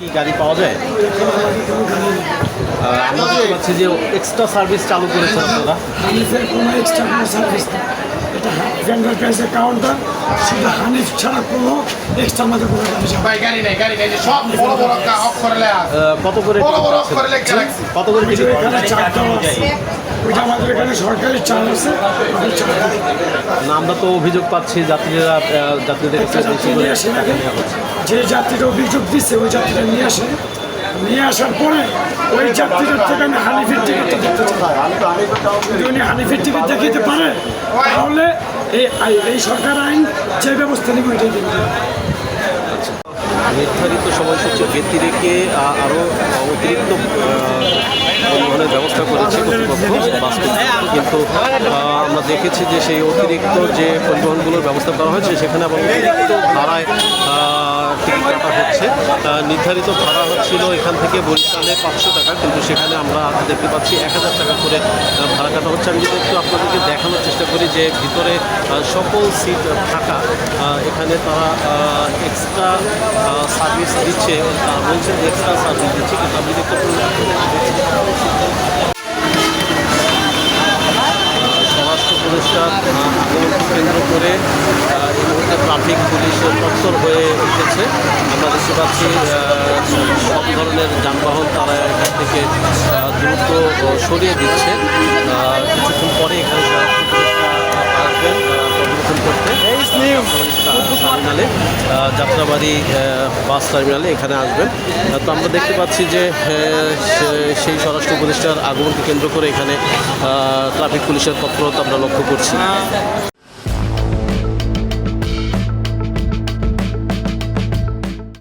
কি গাড়ি পাওয়া যায়? আমরা দেখতে পাচ্ছি যে এক্সট্রা সার্ভিস চালু করেছেন আপনারা। হানিফের কোনো এক্সট্রা কোনো সার্ভিস নেই, এটা ভেন্ডার প্রাইসের কাউন্টার, সেটা হানিফ ছাড়া কোনো এক্সট্রা আমাদের কোনো গাড়ি যাবে ভাই গাড়ি নেই সব বড় বড় অফ করে কত করে বড় বড় অফ টিকিট করে পাচ্ছেন? গ্যালাক্সি কত করে টিকিট পাওয়া এখানে যায়? চার দেওয়া আছে, ওইটা আমাদের এখানে সরকারি চাল আছে, আমাদের চাল আছে। না, আমরা তো অভিযোগ পাচ্ছি যাত্রীদের কাছে বেশি করে নিয়ে আসে নাকি? যে যাত্রীরা অভিযোগ দিচ্ছে ওই যাত্রীরা নিয়ে আসে, নিয়ে আসার পরে ওই যাত্রীদের থেকে আমি হানিফের টিকিটটা দেখতে চাই। যদি উনি হানিফের টিকিট দেখাতে পারে তাহলে এই সরকার আইন যে ব্যবস্থা নেবে ওইটাই দেবে। নির্ধারিত সময়সূচি ব্যক্তি রেখে আরও অতিরিক্ত পরিবহনের ব্যবস্থা করেছে কর্তৃপক্ষ বাস কর্তৃপক্ষ, কিন্তু আমরা দেখেছি যে সেই অতিরিক্ত যে পরিবহনগুলোর ব্যবস্থা করা হয়েছে সেখানে আবার অতিরিক্ত ভাড়ায় টিকিট কাটা হচ্ছে। নির্ধারিত ভাড়া হচ্ছিল এখান থেকে বরিশালে 500 টাকা, কিন্তু সেখানে আমরা দেখতে পাচ্ছি 1000 টাকা করে ভাড়া কাটা হচ্ছে। আমি যদি একটু আপনাদেরকে দেখানোর চেষ্টা করি যে ভিতরে সকল সিট ফাঁকা, এখানে তারা এক্সট্রা সার্ভিস দিচ্ছে, তারা বলছেন এক্সট্রা সার্ভিস দিচ্ছে, কিন্তু আমি দেখতে স্বরাষ্ট্র উপদেষ্টার আগমনকে কেন্দ্র করে এই মুহূর্তে ট্রাফিক পুলিশের তৎপর হয়ে উঠেছে। আমরা দেখতে পাচ্ছি সব ধরনের যানবাহন তারা এখান থেকে দ্রুত সরিয়ে দিচ্ছে। কিছুক্ষণ পরে এখানে স্বরাষ্ট্র উপদেষ্টা আসবেন পর্যবেক্ষণ করতে টার্মিনালে, যাত্রাবাড়ি বাস টার্মিনালে এখানে আসবেন। তো আমরা দেখতে পাচ্ছি যে সেই স্বরাষ্ট্র উপদেষ্টার আগমনকে কেন্দ্র করে এখানে ট্রাফিক পুলিশের তৎপরতা আমরা লক্ষ্য করছি।